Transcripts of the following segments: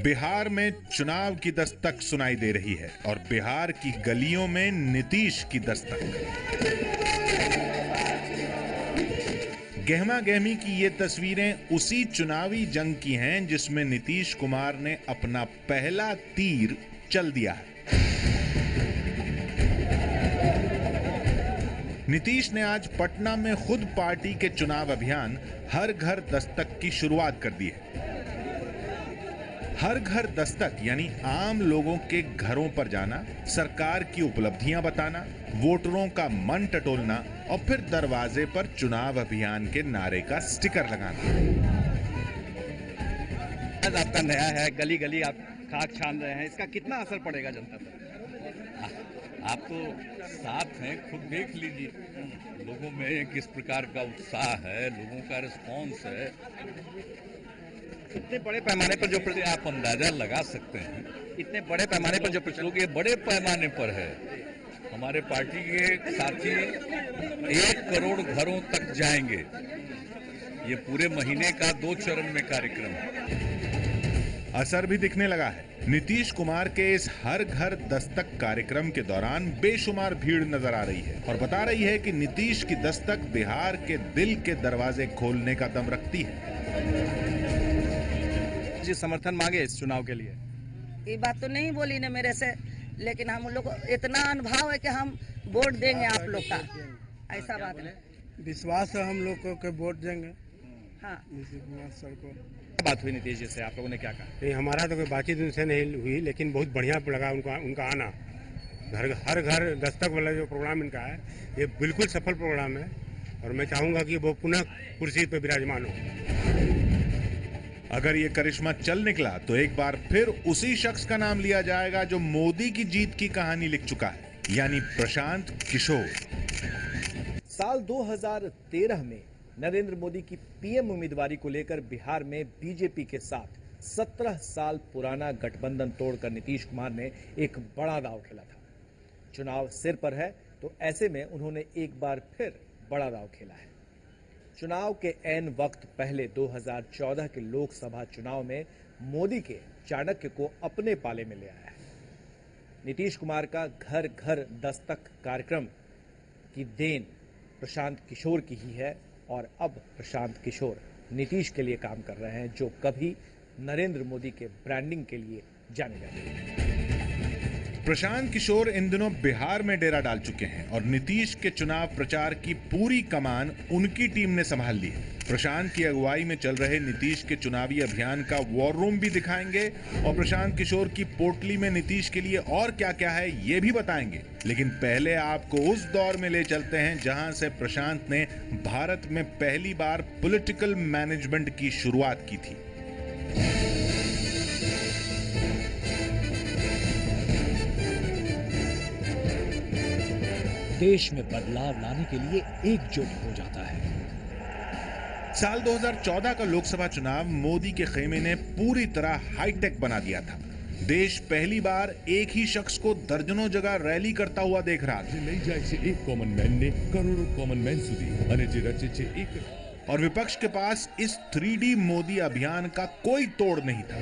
बिहार में चुनाव की दस्तक सुनाई दे रही है और बिहार की गलियों में नीतीश की दस्तक। गहमा गहमी की ये तस्वीरें उसी चुनावी जंग की हैं जिसमें नीतीश कुमार ने अपना पहला तीर चल दिया है। नीतीश ने आज पटना में खुद पार्टी के चुनाव अभियान हर घर दस्तक की शुरुआत कर दी है। हर घर दस्तक यानी आम लोगों के घरों पर जाना, सरकार की उपलब्धियां बताना, वोटरों का मन टटोलना और फिर दरवाजे पर चुनाव अभियान के नारे का स्टिकर लगाना। आज आपका नया है, गली गली आप खाक छान रहे हैं, इसका कितना असर पड़ेगा जनता पर? आप तो साथ हैं, खुद देख लीजिए लोगों में किस प्रकार का उत्साह है, लोगों का रिस्पॉन्स है। इतने बड़े पैमाने पर जो आप अंदाजा लगा सकते हैं, इतने बड़े पैमाने पर जो लोग ये बड़े पैमाने पर है। हमारे पार्टी के साथी 1 करोड़ घरों तक जाएंगे। ये पूरे महीने का 2 चरण में कार्यक्रम है। असर भी दिखने लगा है। नीतीश कुमार के इस हर घर दस्तक कार्यक्रम के दौरान बेशुमार भीड़ नजर आ रही है और बता रही है कि नीतीश की दस्तक बिहार के दिल के दरवाजे खोलने का दम रखती है। जी समर्थन मांगे इस चुनाव के लिए? ये बात तो नहीं बोली ना मेरे से, लेकिन हम लोग को इतना अनुभव है कि हम वोट देंगे आप लोग का, ऐसा बात है। विश्वास है हम लोग को कि वोट देंगे। हाँ, नीतीश कुमार सर को। क्या बात हुई नीतीश जी से, आप लोगों ने क्या कहा? नहीं, हमारा तो कोई बातचीत उनसे नहीं हुई, लेकिन बहुत बढ़िया लगा उनका आना। हर घर दस्तक वाला जो प्रोग्राम इनका है, ये बिल्कुल सफल प्रोग्राम है और मैं चाहूँगा कि वो पुनः कुर्सी पर विराजमान हो। अगर ये करिश्मा चल निकला तो एक बार फिर उसी शख्स का नाम लिया जाएगा जो मोदी की जीत की कहानी लिख चुका है, यानी प्रशांत किशोर। साल 2013 में नरेंद्र मोदी की पीएम उम्मीदवारी को लेकर बिहार में बीजेपी के साथ 17 साल पुराना गठबंधन तोड़कर नीतीश कुमार ने एक बड़ा दांव खेला था। चुनाव सिर पर है तो ऐसे में उन्होंने एक बार फिर बड़ा दांव खेला है। चुनाव के ऐन वक्त पहले 2014 के लोकसभा चुनाव में मोदी के चाणक्य को अपने पाले में ले आया है। नीतीश कुमार का घर घर दस्तक कार्यक्रम की देन प्रशांत किशोर की ही है और अब प्रशांत किशोर नीतीश के लिए काम कर रहे हैं, जो कभी नरेंद्र मोदी के ब्रांडिंग के लिए जाने जाते हैं। प्रशांत किशोर इन दिनों बिहार में डेरा डाल चुके हैं और नीतीश के चुनाव प्रचार की पूरी कमान उनकी टीम ने संभाल ली है। प्रशांत की अगुवाई में चल रहे नीतीश के चुनावी अभियान का वॉर रूम भी दिखाएंगे और प्रशांत किशोर की पोटली में नीतीश के लिए और क्या क्या है ये भी बताएंगे। लेकिन पहले आपको उस दौर में ले चलते हैं जहां से प्रशांत ने भारत में पहली बार पॉलिटिकल मैनेजमेंट की शुरुआत की थी। देश में बदलाव लाने के लिए एकजुट हो जाता है। साल 2014 का लोकसभा चुनाव मोदी के खेमे ने पूरी तरह हाईटेक बना दिया था। देश पहली बार एक ही शख्स को दर्जनों जगह रैली करता हुआ देख रहा था और विपक्ष के पास इस 3D मोदी अभियान का कोई तोड़ नहीं था।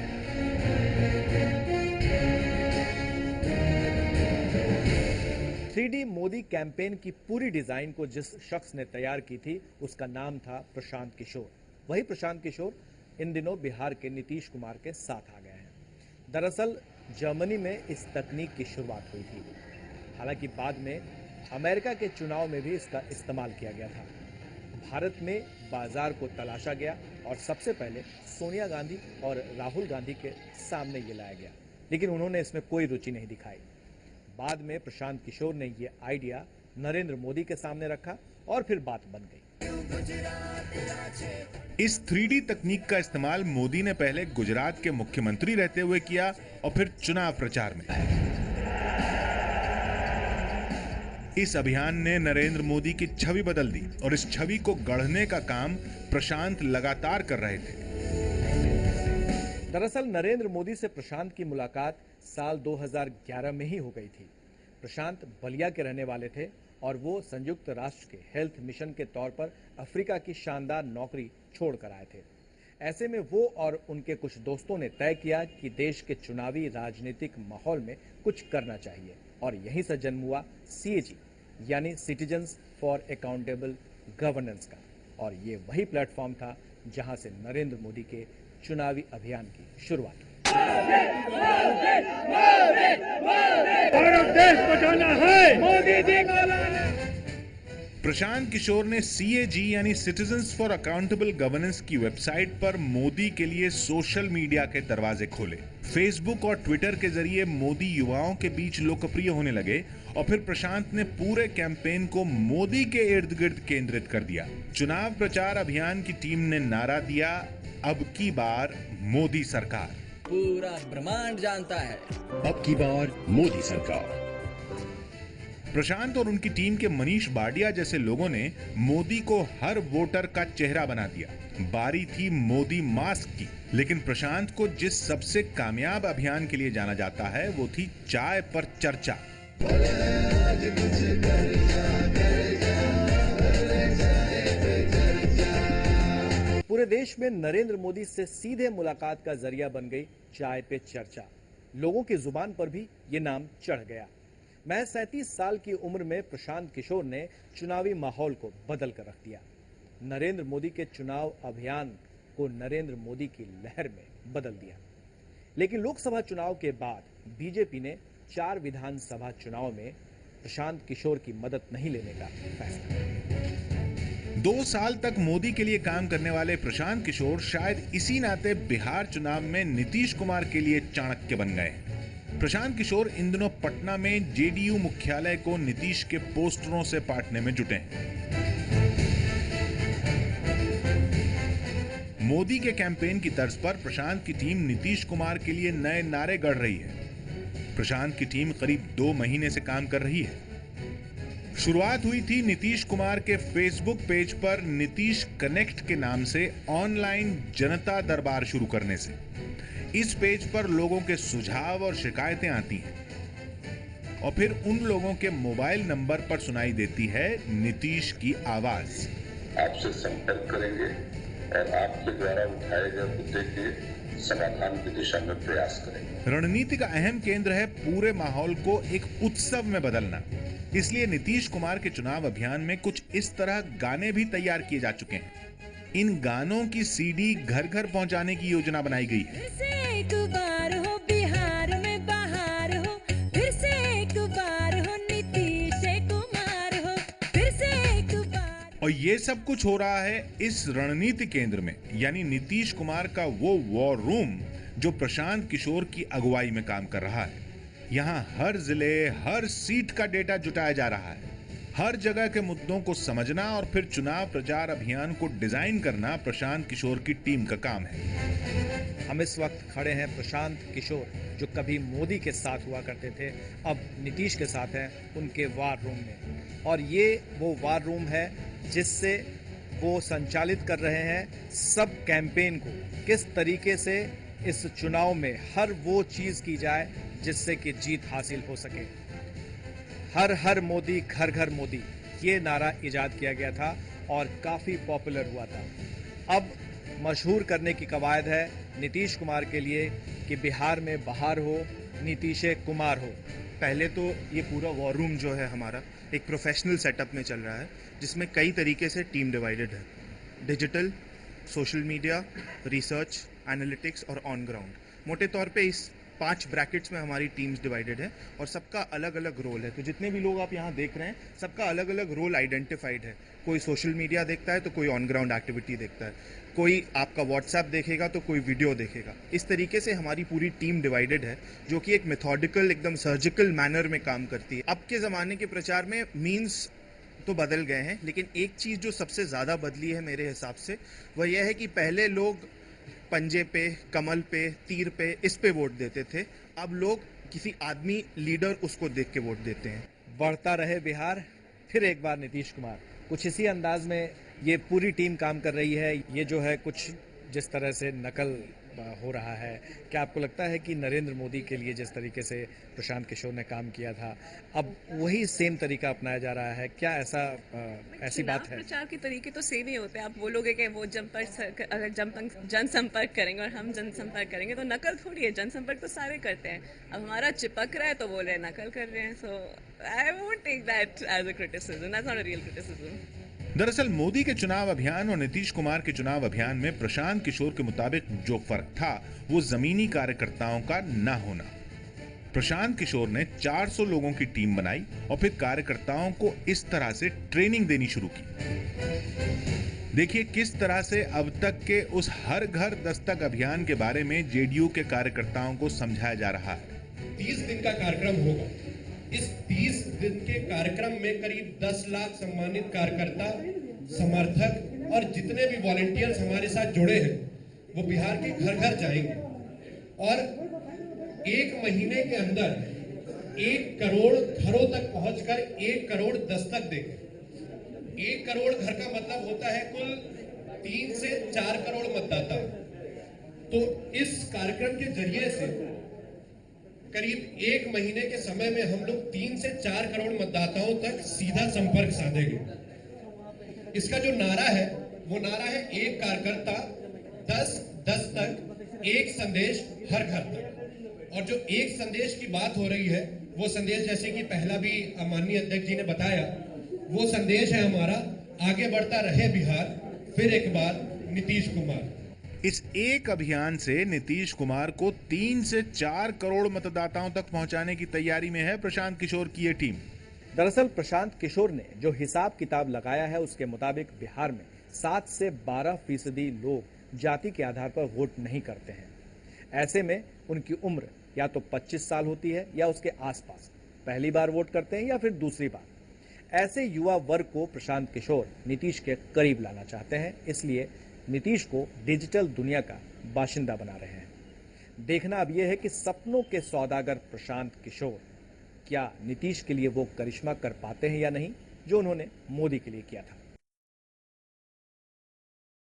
मोदी कैंपेन की पूरी डिजाइन को जिस शख्स ने तैयार की थी उसका नाम था प्रशांत किशोर। वही प्रशांत किशोर इन दिनों बिहार के नीतीश कुमार के साथ आ गए हैं। दरअसल जर्मनी में इस तकनीक की शुरुआत हुई थी। हालांकि बाद में अमेरिका के चुनाव में भी इसका इस्तेमाल किया गया था। भारत में बाजार को तलाशा गया और सबसे पहले सोनिया गांधी और राहुल गांधी के सामने ये लाया गया, लेकिन उन्होंने इसमें कोई रुचि नहीं दिखाई। बाद में प्रशांत किशोर ने ये आइडिया नरेंद्र मोदी के सामने रखा और फिर बात बन गई। इस 3D तकनीक का इस्तेमाल मोदी ने पहले गुजरात के मुख्यमंत्री रहते हुए किया और फिर चुनाव प्रचार में। इस अभियान ने नरेंद्र मोदी की छवि बदल दी और इस छवि को गढ़ने का काम प्रशांत लगातार कर रहे थे। दरअसल नरेंद्र मोदी से प्रशांत की मुलाकात साल 2011 में ही हो गई थी। प्रशांत बलिया के रहने वाले थे और वो संयुक्त राष्ट्र के हेल्थ मिशन के तौर पर अफ्रीका की शानदार नौकरी छोड़कर आए थे। ऐसे में वो और उनके कुछ दोस्तों ने तय किया कि देश के चुनावी राजनीतिक माहौल में कुछ करना चाहिए और यहीं से जन्म हुआ CAG यानी सिटीजन्स फॉर अकाउंटेबल गवर्नेंस का। और ये वही प्लेटफॉर्म था जहां से नरेंद्र मोदी के चुनावी अभियान की शुरुआत हुई। प्रशांत किशोर ने CAG यानी सिटीजन्स फॉर अकाउंटेबल गवर्नेंस की वेबसाइट पर मोदी के लिए सोशल मीडिया के दरवाजे खोले। फेसबुक और ट्विटर के जरिए मोदी युवाओं के बीच लोकप्रिय होने लगे और फिर प्रशांत ने पूरे कैंपेन को मोदी के इर्द गिर्द केंद्रित कर दिया। चुनाव प्रचार अभियान की टीम ने नारा दिया, अब की बार मोदी सरकार। पूरा ब्रह्मांड जानता है, अब की बार मोदी सरकार। प्रशांत और उनकी टीम के मनीष बाडिया जैसे लोगों ने मोदी को हर वोटर का चेहरा बना दिया। बारी थी मोदी मास्क की, लेकिन प्रशांत को जिस सबसे कामयाब अभियान के लिए जाना जाता है वो थी चाय पर चर्चा। पूरे देश में नरेंद्र मोदी से सीधे मुलाकात का जरिया बन गई चाय पे चर्चा। लोगों की जुबान पर भी ये नाम चढ़ गया। महज 37 साल की उम्र में प्रशांत किशोर ने चुनावी माहौल को बदल कर रख दिया। नरेंद्र मोदी के चुनाव अभियान को नरेंद्र मोदी की लहर में बदल दिया। लेकिन लोकसभा चुनाव के बाद बीजेपी ने 4 विधानसभा चुनाव में प्रशांत किशोर की मदद नहीं लेने का फैसला किया। 2 साल तक मोदी के लिए काम करने वाले प्रशांत किशोर शायद इसी नाते बिहार चुनाव में नीतीश कुमार के लिए चाणक्य बन गए। प्रशांत किशोर इन दिनों पटना में JDU मुख्यालय को नीतीश के पोस्टरों से पाटने में जुटे हैं। मोदी के कैंपेन की तर्ज पर प्रशांत की टीम नीतीश कुमार के लिए नए नारे गढ़ रही है। प्रशांत की टीम करीब 2 महीने से काम कर रही है। शुरुआत हुई थी नीतीश कुमार के फेसबुक पेज पर नीतीश कनेक्ट के नाम से ऑनलाइन जनता दरबार शुरू करने से। इस पेज पर लोगों के सुझाव और शिकायतें आती हैं और फिर उन लोगों के मोबाइल नंबर पर सुनाई देती है नीतीश की आवाज। आपसे संपर्क करेंगे और आपके द्वारा उठाए गए मुद्दे के समाधान की दिशा में प्रयास करेंगे। रणनीति का अहम केंद्र है पूरे माहौल को एक उत्सव में बदलना। इसलिए नीतीश कुमार के चुनाव अभियान में कुछ इस तरह गाने भी तैयार किए जा चुके हैं। इन गानों की CD घर घर पहुंचाने की योजना बनाई गई है। फिर से एक बार हो बिहार में बहार हो, फिर से एक बार हो नीतीश कुमार हो, फिर से एक बार। और ये सब कुछ हो रहा है इस रणनीति केंद्र में, यानी नीतीश कुमार का वो वॉर रूम जो प्रशांत किशोर की अगुवाई में काम कर रहा है। यहाँ हर जिले, हर सीट का डेटा जुटाया जा रहा है। हर जगह के मुद्दों को समझना और फिर चुनाव प्रचार अभियान को डिजाइन करना प्रशांत किशोर की टीम का काम है। हम इस वक्त खड़े हैं प्रशांत किशोर, जो कभी मोदी के साथ हुआ करते थे, अब नीतीश के साथ हैं उनके वार रूम में। और ये वो वार रूम है जिससे वो संचालित कर रहे हैं सब कैंपेन को, किस तरीके से इस चुनाव में हर वो चीज़ की जाए जिससे कि जीत हासिल हो सके। हर हर मोदी घर घर मोदी, ये नारा इजाद किया गया था और काफ़ी पॉपुलर हुआ था। अब मशहूर करने की कवायद है नीतीश कुमार के लिए कि बिहार में बहार हो, नीतीश कुमार हो। पहले तो ये पूरा वॉर रूम जो है हमारा एक प्रोफेशनल सेटअप में चल रहा है, जिसमें कई तरीके से टीम डिवाइडेड है। Digital, social media, research, analytics और ऑन ग्राउंड। मोटे तौर पे इस 5 ब्रैकेट्स में हमारी टीम्स डिवाइडेड है और सबका अलग अलग रोल है। तो जितने भी लोग आप यहाँ देख रहे हैं, सबका अलग अलग रोल आइडेंटिफाइड है। कोई सोशल मीडिया देखता है तो कोई ऑन ग्राउंड एक्टिविटी देखता है, कोई आपका व्हाट्सएप देखेगा तो कोई वीडियो देखेगा। इस तरीके से हमारी पूरी टीम डिवाइडेड है, जो कि एक मेथोडिकल, एकदम सर्जिकल मैनर में काम करती है। अब के ज़माने के प्रचार में मीन्स तो बदल गए हैं, लेकिन एक चीज़ जो सबसे ज़्यादा बदली है मेरे हिसाब से, वह यह है कि पहले लोग पंजे पे, कमल पे, तीर पे, इस पे वोट देते थे। अब लोग किसी आदमी, लीडर, उसको देख के वोट देते हैं। बढ़ता रहे बिहार, फिर एक बार नीतीश कुमार। कुछ इसी अंदाज में ये पूरी टीम काम कर रही है। ये जो है कुछ जिस तरह से नकल हो रहा है, क्या आपको लगता है कि नरेंद्र मोदी के लिए जिस तरीके से प्रशांत किशोर ने काम किया था, अब वही सेम तरीका अपनाया जा रहा है? क्या ऐसी बात है? प्रचार के तरीके तो सेम ही होते हैं। आप बोलोगे कि वो जनसंपर्क करेंगे और हम जनसंपर्क करेंगे, तो नकल थोड़ी है। जनसंपर्क तो सारे करते हैं। अब हमारा चिपक रहा है तो बोले नकल कर रहे हैं। So I won't take that as a criticism, that's not a real criticism. दरअसल मोदी के चुनाव अभियान और नीतीश कुमार के चुनाव अभियान में प्रशांत किशोर के मुताबिक जो फर्क था वो जमीनी कार्यकर्ताओं का न होना। प्रशांत किशोर ने 400 लोगों की टीम बनाई और फिर कार्यकर्ताओं को इस तरह से ट्रेनिंग देनी शुरू की। देखिए किस तरह से अब तक के उस हर घर दस्तक अभियान के बारे में जेडीयू के कार्यकर्ताओं को समझाया जा रहा है। 30 दिन का कार्यक्रम होगा। इस 30 दिन के कार्यक्रम में करीब 10 लाख सम्मानित कार्यकर्ता, समर्थक और जितने भी वॉलंटियर्स हमारे साथ जुड़े हैं वो बिहार के घर घर जाएंगे और 1 महीने के अंदर 1 करोड़ घरों तक पहुंचकर 1 करोड़ दस्तक देंगे। 1 करोड़ घर का मतलब होता है कुल 3 से 4 करोड़ मतदाता। तो इस कार्यक्रम के जरिए से करीब 1 महीने के समय में हम लोग 3 से 4 करोड़ मतदाताओं तक सीधा संपर्क साधेंगे। इसका जो नारा है वो नारा है एक कार्यकर्ता 10 तक, एक संदेश हर घर तक। और जो एक संदेश की बात हो रही है वो संदेश, जैसे कि पहला भी माननीय अध्यक्ष जी ने बताया, वो संदेश है हमारा आगे बढ़ता रहे बिहार, फिर एक बार नीतीश कुमार। इस एक अभियान से नीतीश कुमार को 3 से 4 करोड़ मतदाताओं तक पहुंचाने की तैयारी में है प्रशांत किशोर की ये टीम। दरअसल प्रशांत किशोर ने जो हिसाब किताब लगाया है उसके मुताबिक बिहार में 7 से 12% लोग जाति के आधार पर वोट नहीं करते हैं। ऐसे में उनकी उम्र या तो 25 साल होती है या उसके आसपास, पहली बार वोट करते हैं या फिर दूसरी बार। ऐसे युवा वर्ग को प्रशांत किशोर नीतीश के करीब लाना चाहते हैं, इसलिए नीतीश को डिजिटल दुनिया का बाशिंदा बना रहे हैं। देखना अब यह है कि सपनों के सौदागर प्रशांत किशोर क्या नीतीश के लिए वो करिश्मा कर पाते हैं या नहीं जो उन्होंने मोदी के लिए किया था।